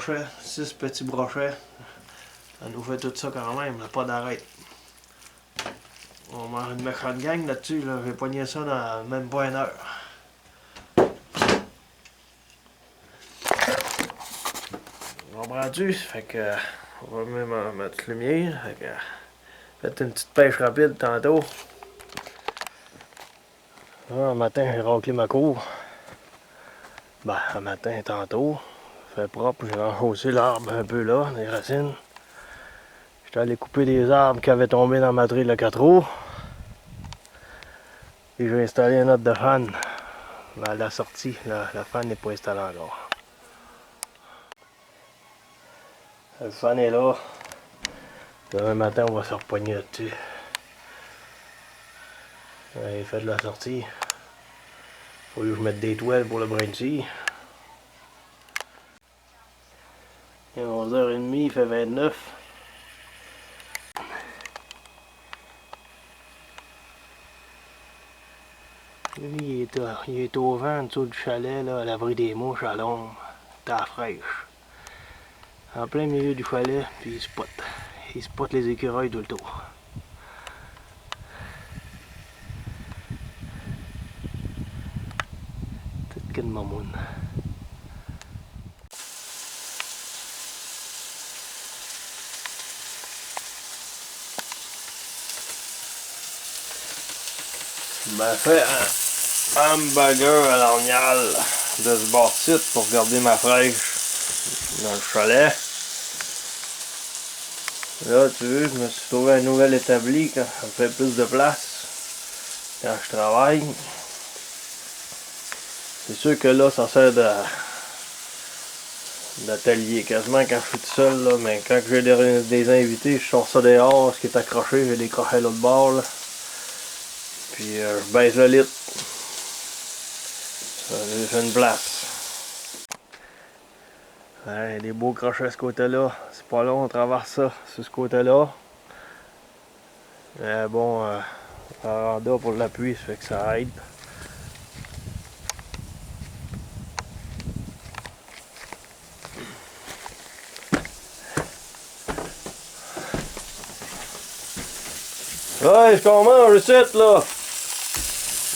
brochets, 6 petits brochets. Ça nous fait tout ça quand même, là, pas d'arrêt. On va avoir une méchante gang là-dessus, là. J'ai pogné ça dans même pas une heure. Comprends-tu? Fait que on va même mettre lumière. Fait que faites une petite pêche rapide tantôt. Un matin, j'ai raclé ma cour. Ben, un matin, tantôt. Fait propre, j'ai renchaussé l'arbre un peu là, les racines. J'étais allé couper des arbres qui avaient tombé dans ma trille de 4 roues. Et j'ai installé un autre de fan. Mais à la sortie, la fan n'est pas installée encore. Le fan est là. Demain matin, on va se repogner là-dessus. Il fait de la sortie. Faut que je mette des toiles pour le brin de scie. Il est 11h30, il fait 29. Lui, il est au vent en dessous du chalet, là, à l'abri des mouches à l'ombre. T'as fraîche. En plein milieu du chalet, puis il spot. Il spot les écureuils tout le tour. Toute qu'une mamoune. Je m'ai fait un hamburger à l'ornial de ce bord-ci pour garder ma fraîche dans le chalet. Là, tu vois, je me suis trouvé un nouvel établi quand ça me fait plus de place quand je travaille. C'est sûr que là, ça sert d'atelier quasiment quand je suis tout seul, là, mais quand j'ai des invités, je sors ça dehors, ce qui est accroché, j'ai des crochets à l'autre bord, là. Puis je baisse le litre. Ça fait une place. Ouais, des beaux crochets à ce côté-là. C'est pas long, on traverse ça sur ce côté-là. Bon, en bas pour l'appui, ça fait que ça aide. Ouais, ce qu'on mange ici, là.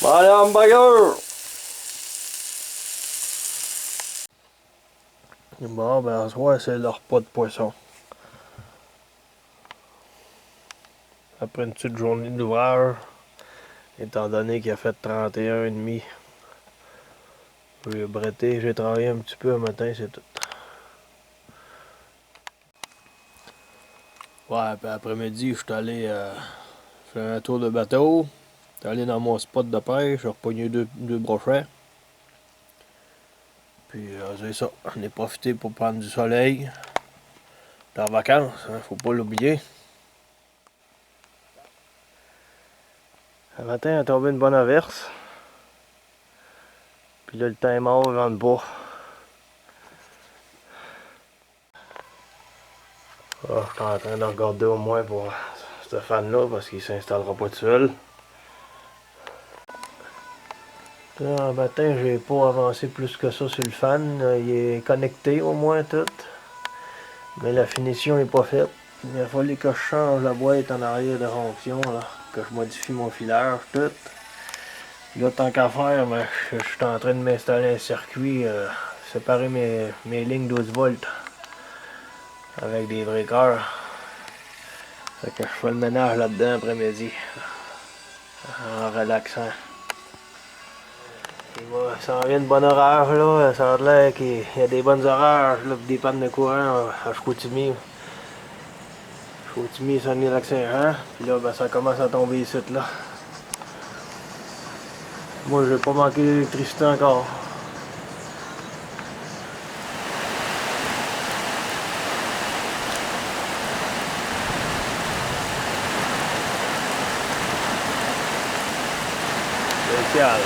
Bon, allez, hamburger. Bon, ben, ce soir, c'est leur repas de poisson. Après une petite journée d'ouvrage, étant donné qu'il a fait 31,5, j'ai bretté, j'ai travaillé un petit peu un matin, c'est tout. Ouais, puis après-midi, je suis allé faire un tour de bateau. Je suis allé dans mon spot de pêche, j'ai repogné deux brochets. Puis c'est ça, j'en ai profité pour prendre du soleil. T'es en vacances, hein, faut pas l'oublier. Un matin, il a tombé une bonne averse. Puis là, le temps est mort, il rentre pas. Ah, je suis en train de regarder au moins pour ce fan-là parce qu'il s'installera pas tout seul. Là, un matin, j'ai pas avancé plus que ça sur le fan. Il est connecté au moins tout. Mais la finition n'est pas faite. Il a fallu que je change la boîte en arrière de fonction, là, que je modifie mon filage, tout. Là, tant qu'à faire, je suis en train de m'installer un circuit, séparer mes lignes 12 volts avec des breakers. Fait que je fais le ménage là-dedans après-midi, en relaxant. Ça en vient de bon orage, là. Ça a l'air qu'il y a des bonnes orages, là, des pannes de courant à Chicoutimi. Chicoutimi, Saguenay-Lac-Saint-Jean. Puis là, ben, ça commence à tomber ici, là. Moi, j'ai pas manqué d'électricité encore. Spécial.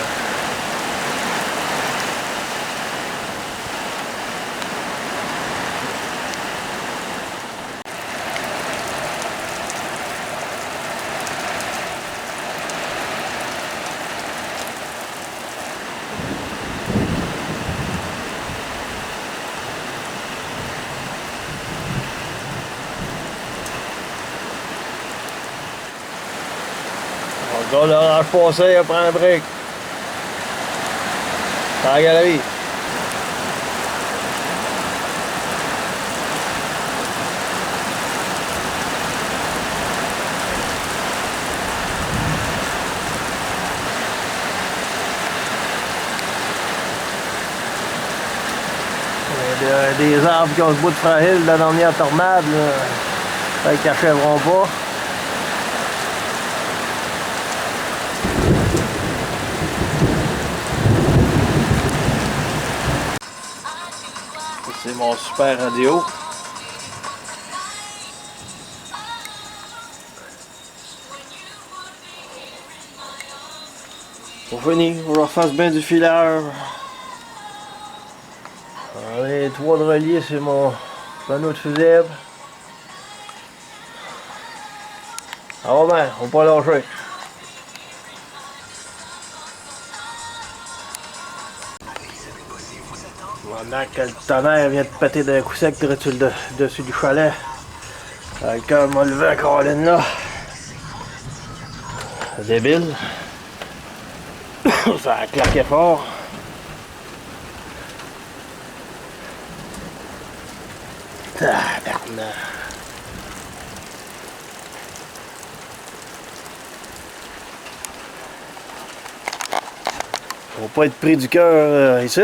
Là, l'orange passé, elle prend un break. Dans la galerie. Des arbres qui ont ce bout de fragile de la dernière tornade, là. Fait qu'ils n'achèveront pas. C'est mon super radio. Pour finir, on leur fasse bien du filage. Les trois de relier, c'est mon panneau de fusible. Ah va bien, on va pas lâcher. Maintenant que le tonnerre vient de péter d'un coup sec dessus du chalet. Le cœur m'a levé à Caroline là. C'est débile. Ça a claqué fort. Tabarnak. Faut pas être pris du cœur ici.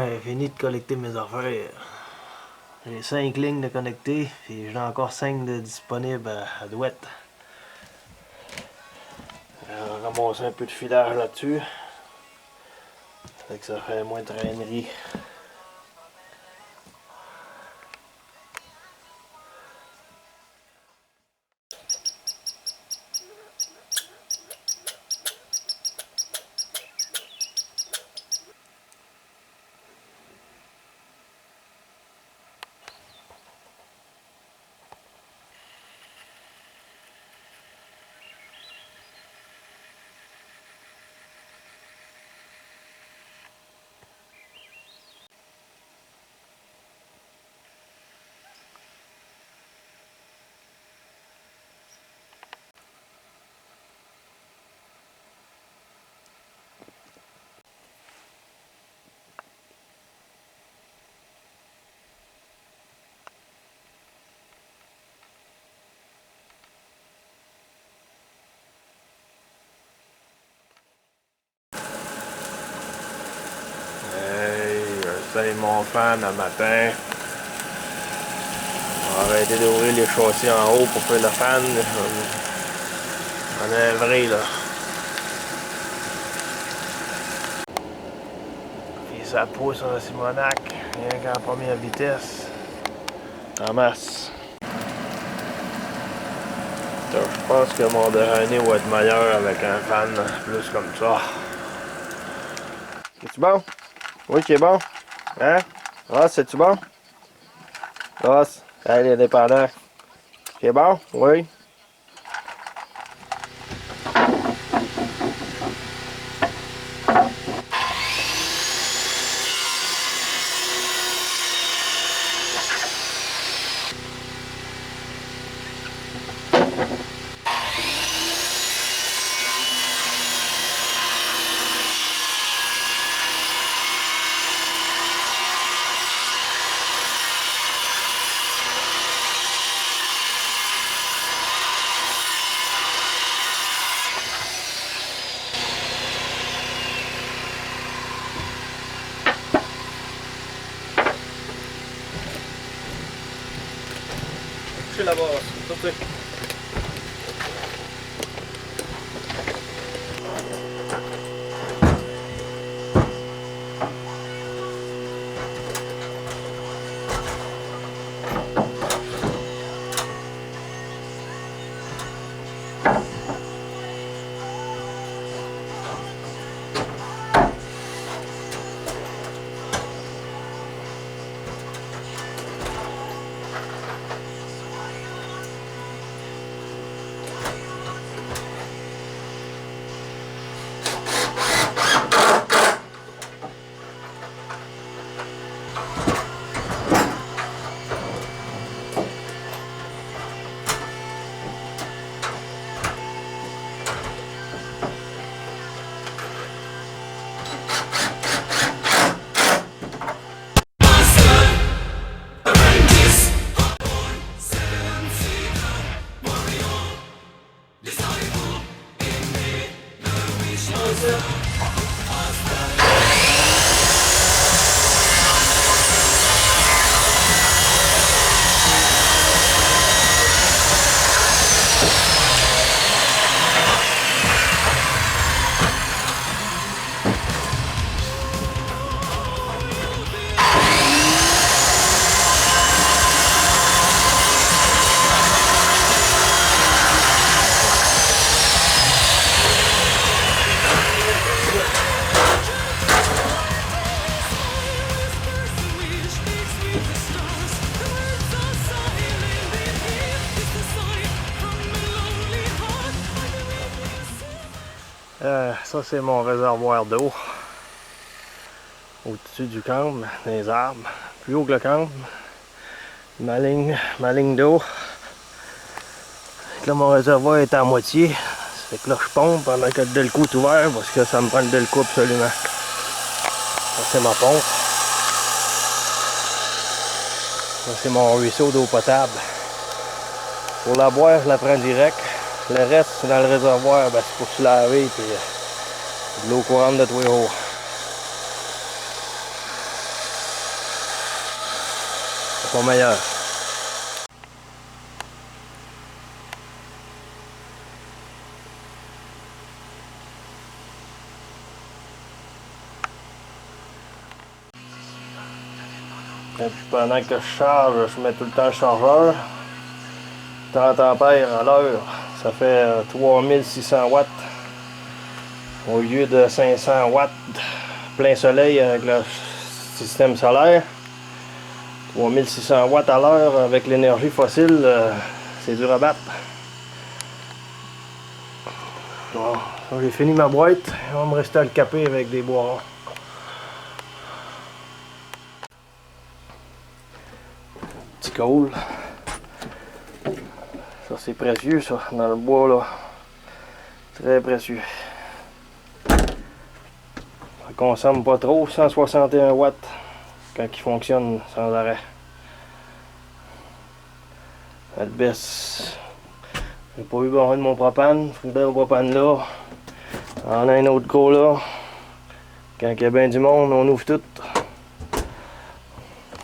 J'ai fini de collecter mes affaires. J'ai 5 lignes de connectées, puis j'en ai encore 5 de disponibles à Douette. J'ai ramassé un peu de filage là-dessus. Fait que ça fait moins de traînerie. J'essaye mon fan le matin. On va arrêter d'ouvrir les châssis en haut pour faire le fan. On est vrai là. Puis ça pousse en Simonac, rien qu'en première vitesse. En masse. Je pense que mon dernier va être meilleur avec un fan plus comme ça. C'est-tu bon? Oui, c'est bon. Hein? Ross, c'est-tu bon? Ross, elle est indépendant. C'est bon? Oui. C'est la base, sortez. Ça c'est mon réservoir d'eau. Au-dessus du camp, des arbres. Plus haut que le camp. Ma ligne d'eau. Là mon réservoir est à moitié. Ça fait que là je pompe pendant que le Delco est ouvert parce que ça me prend le Delco absolument. Ça c'est ma pompe. Ça c'est mon ruisseau d'eau potable. Pour la boire, je la prends direct. Le reste, c'est dans le réservoir, ben, c'est pour se laver et de l'eau courante de tous les jours. C'est pas meilleur. Et puis pendant que je charge, je mets tout le temps le chargeur. 30 ampères à l'heure, ça fait 3600 watts au lieu de 500 watts plein soleil avec le système solaire. 3600 watts à l'heure avec l'énergie fossile, c'est dur à battre. Bon, j'ai fini ma boîte, il va me rester à le caper avec des bois. Petit coal. Ça c'est précieux ça, dans le bois là. Très précieux. Ça consomme pas trop, 161 watts quand il fonctionne sans arrêt. Elle baisse. J'ai pas eu besoin de mon propane, faut que je au propane là. On a un autre go là. Quand il y a bien du monde, on ouvre tout.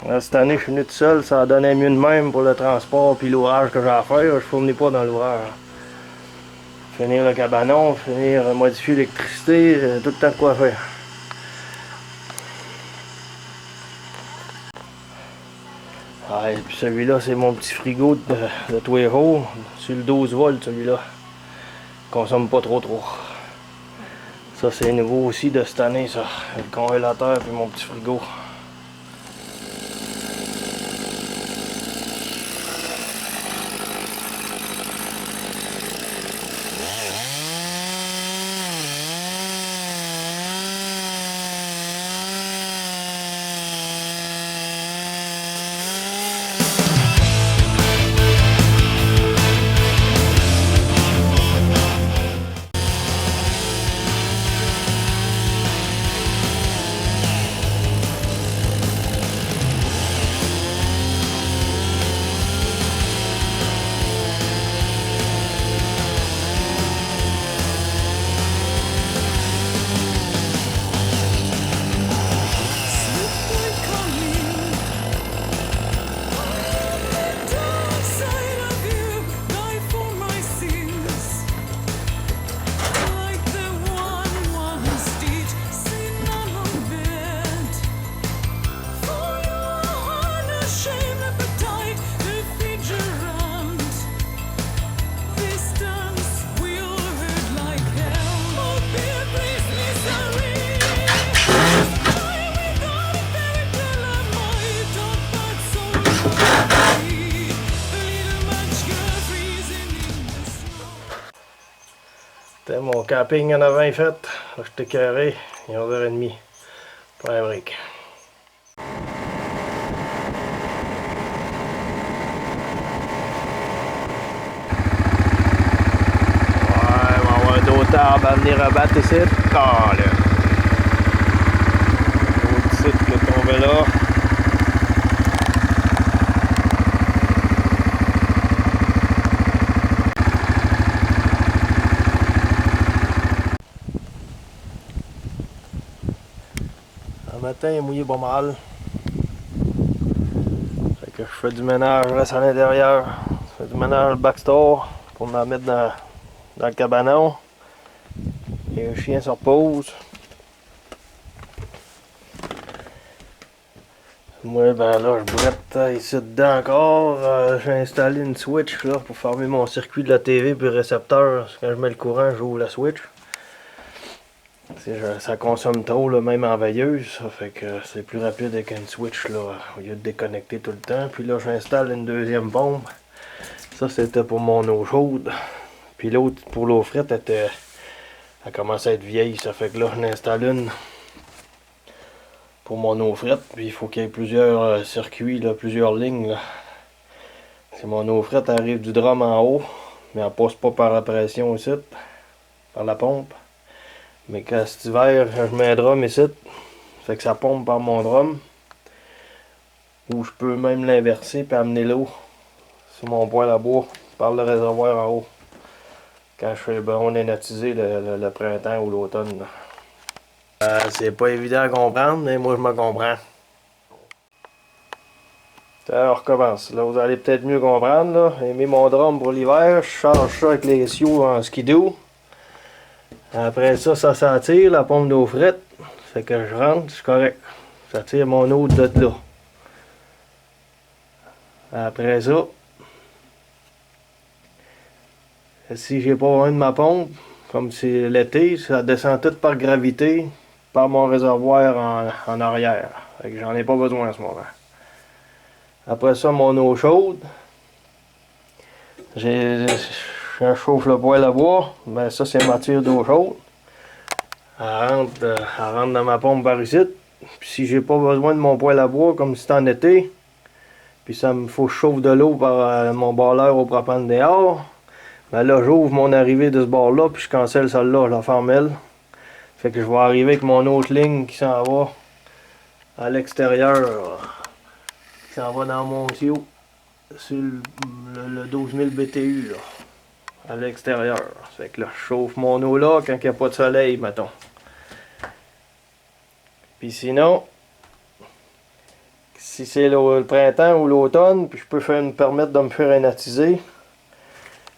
Là, cette année, je suis venu tout seul, ça donnait mieux de même pour le transport puis l'ouvrage que j'ai à faire. Je ne fournis pas dans l'ouvrage. Finir le cabanon, finir modifier l'électricité, tout le temps de quoi faire. Ah, et puis celui-là, c'est mon petit frigo de tous les jours. Sur le 12 volts, celui-là. Consomme pas trop. Ça, c'est nouveau aussi de cette année, ça. Le congélateur puis mon petit frigo. Mon camping en avant est fait. Là, j'étais carré. Il est 11h30. Pas un brique. Ouais, on va avoir d'autres arbres à venir abattre ici. Ah là! L'autre site qui est tombé là. Le matin, il est mouillé pas mal. Fait que je fais du ménage, je reste à l'intérieur. Je fais du ménage le backstore pour m'en mettre dans le cabanon. Et le chien se repose. Moi, ben là, je bourrette ici dedans encore. J'ai installé une switch là pour fermer mon circuit de la TV puis le récepteur. Quand je mets le courant, j'ouvre la switch. Ça consomme trop, là, même en veilleuse, ça fait que c'est plus rapide avec une switch là, au lieu de déconnecter tout le temps. Puis là, j'installe une deuxième pompe. Ça, c'était pour mon eau chaude. Puis l'autre, pour l'eau frette, était Elle commence à être vieille, ça fait que là, je installe une pour mon eau frette. Puis il faut qu'il y ait plusieurs circuits, là, plusieurs lignes. Là. Si mon eau frette arrive du drum en haut, mais elle passe pas par la pression ici, par la pompe. Mais quand cet hiver, je mets un drum ici, fait que ça pompe par mon drum. Ou je peux même l'inverser et amener l'eau sur mon poêle à bois par le réservoir en haut. Quand je fais le baron énatisé le printemps ou l'automne. C'est pas évident à comprendre, mais moi je me comprends. Alors, on recommence. Là, vous allez peut-être mieux comprendre. Là. J'ai mis mon drum pour l'hiver. Je charge ça avec les sioux en skidoo. Après ça, ça s'attire, la pompe d'eau frette. Fait que je rentre, c'est correct. Ça tire mon eau de là. Après ça, si j'ai pas besoin de ma pompe, comme c'est l'été, ça descend tout par gravité par mon réservoir en arrière. Fait que j'en ai pas besoin en ce moment. Après ça, mon eau chaude. Je chauffe le poêle à bois. Ben ça, c'est ma tire d'eau chaude. Elle rentre dans ma pompe par ici. Puis si j'ai pas besoin de mon poêle à bois, comme c'est en été, puis ça me faut que je chauffe de l'eau par mon boiler au propane dehors, ben là, j'ouvre mon arrivée de ce bord-là, puis je cancelle celle-là, je la ferme elle. Fait que je vais arriver avec mon autre ligne qui s'en va à l'extérieur, qui s'en va dans mon tuyau, sur le 12 000 BTU, là, à l'extérieur. Fait que là, je chauffe mon eau là quand il n'y a pas de soleil, mettons. Puis sinon, si c'est le printemps ou l'automne, puis je peux me permettre de me faire énatiser,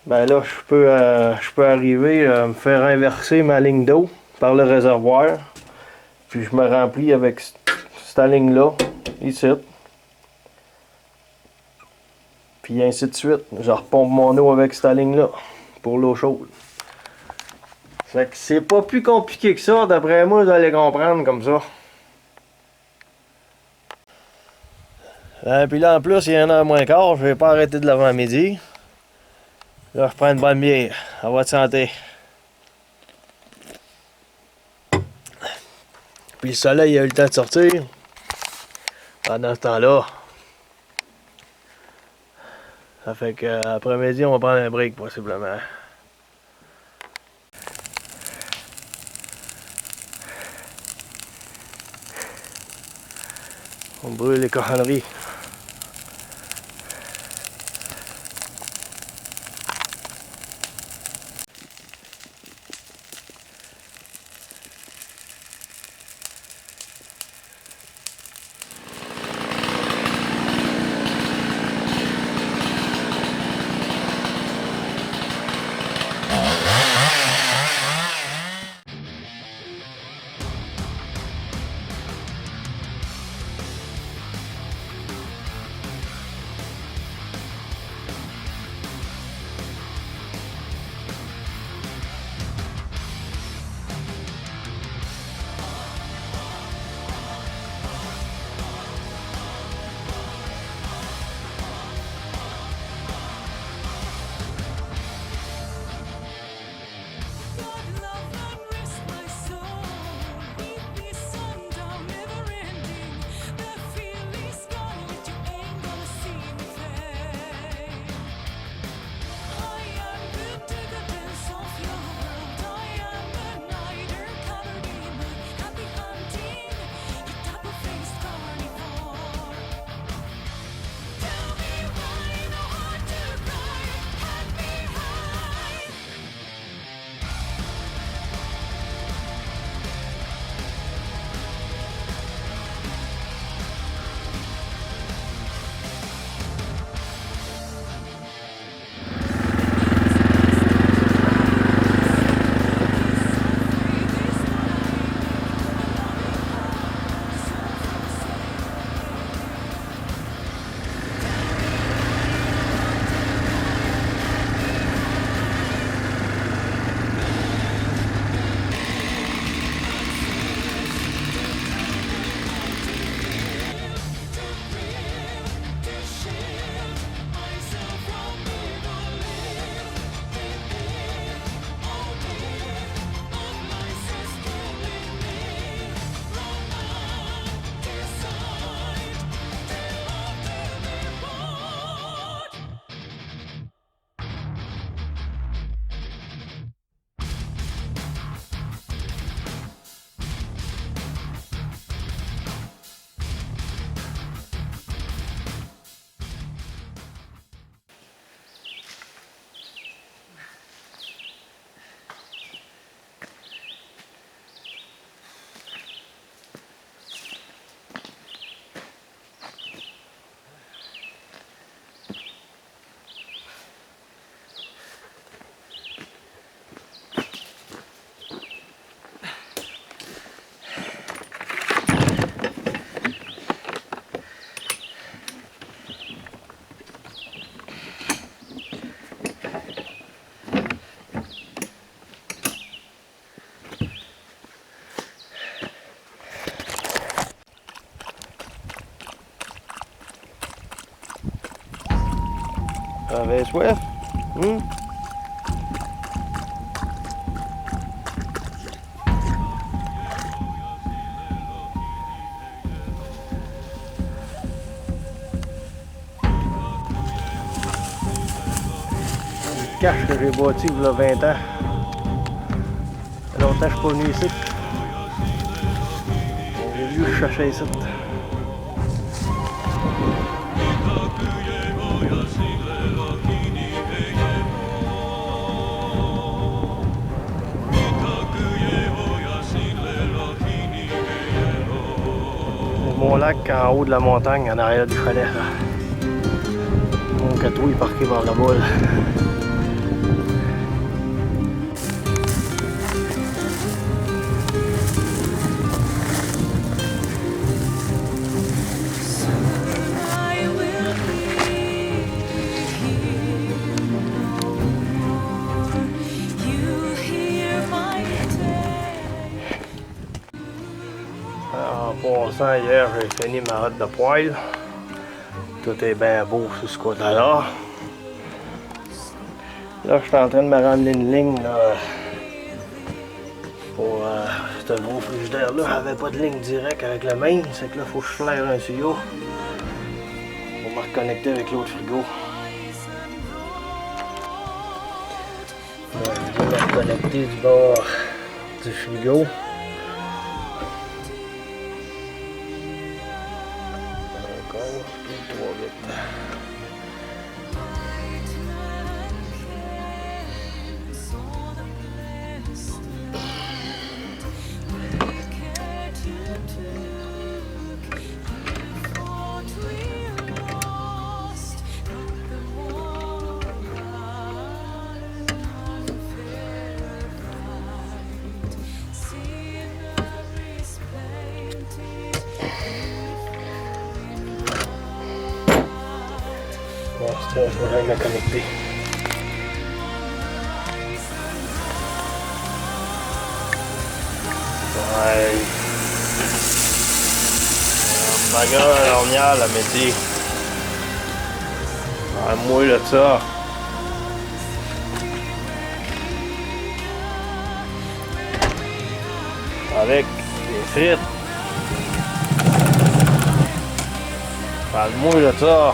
ben là, je peux arriver à me faire inverser ma ligne d'eau par le réservoir. Puis je me remplis avec cette ligne-là, ici. Puis ainsi de suite. Je repompe mon eau avec cette ligne-là, pour l'eau chaude. Fait que c'est pas plus compliqué que ça, d'après moi, vous allez comprendre comme ça. Puis là, en plus, il y a 1h moins quart, je vais pas arrêter de l'avant-midi. Là, je prends une bonne bière. À votre santé. Puis le soleil a eu le temps de sortir. Pendant ce temps-là. Ça fait qu'après-midi, on va prendre un break, possiblement. On brûle les cochonneries. T'avais soif? Le cache que j'ai bâti il y a 20 ans. Ça fait longtemps que je suis pas venu ici. J'ai vu je cherchais ici. Mon lac en haut de la montagne, en arrière du chalet. Mon cateau est parqué par là-bas. Là. En passant, hier, j'ai fini ma rotte de poêle. Tout est bien beau sur ce côté-là. Là, je suis en train de me ramener une ligne là, pour ce gros frigidaire-là. Il n'avait pas de ligne directe avec le main. C'est que là, il faut que je flaire un tuyau pour me reconnecter avec l'autre frigo. Je vais me reconnecter du bord du frigo. Bon, c'est ça, je vais me connecter. Ouais. Bagarre à l'ornière, la métier. Ah, moi, là, ça. Avec des frites. Parle-moi, là, ça.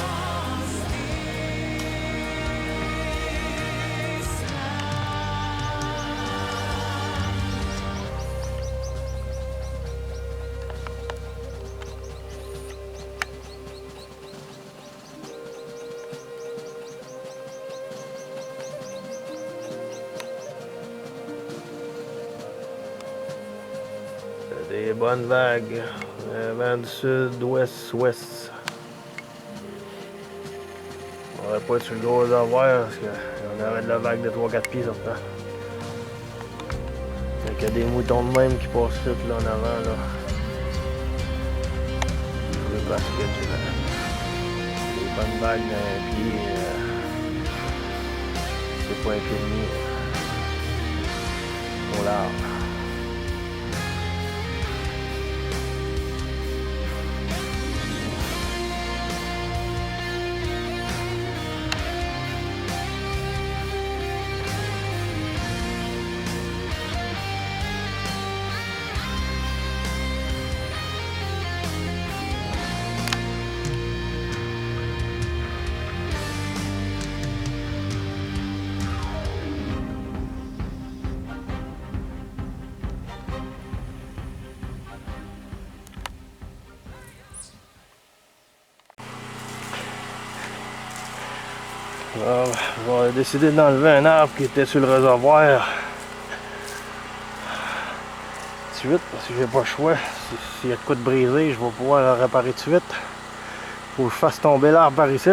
Des bonnes vagues, vent du sud, ouest, ouest. On n'aurait pas être sur le gros réservoir parce qu'on avait de la vague de 3-4 pieds sur le temps. Il y a des moutons de même qui passent tout là en avant. Là. Je veux parce que des bonnes vagues d'un pied, c'est pas infini. Au large. Alors, je vais décider d'enlever un arbre qui était sur le réservoir tout de suite parce que j'ai pas le choix. S'il y a de quoi de brisé, je vais pouvoir le réparer tout de suite. Faut que je fasse tomber l'arbre par ici.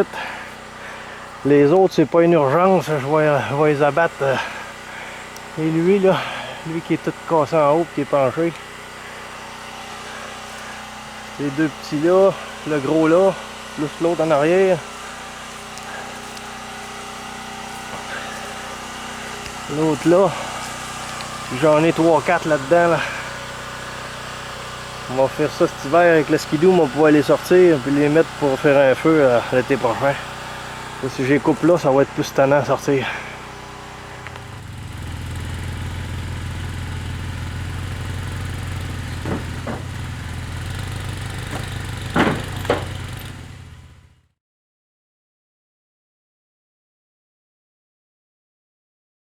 Les autres, c'est pas une urgence, je vais les abattre. Et lui là, lui qui est tout cassé en haut et qui est penché. Les deux petits là, le gros là, plus l'autre en arrière. L'autre là, j'en ai 3-4 là-dedans. Là. On va faire ça cet hiver avec le skidoo, on va pouvoir les sortir et les mettre pour faire un feu l'été prochain. Si j'ai coupe là, ça va être plus tannant à sortir.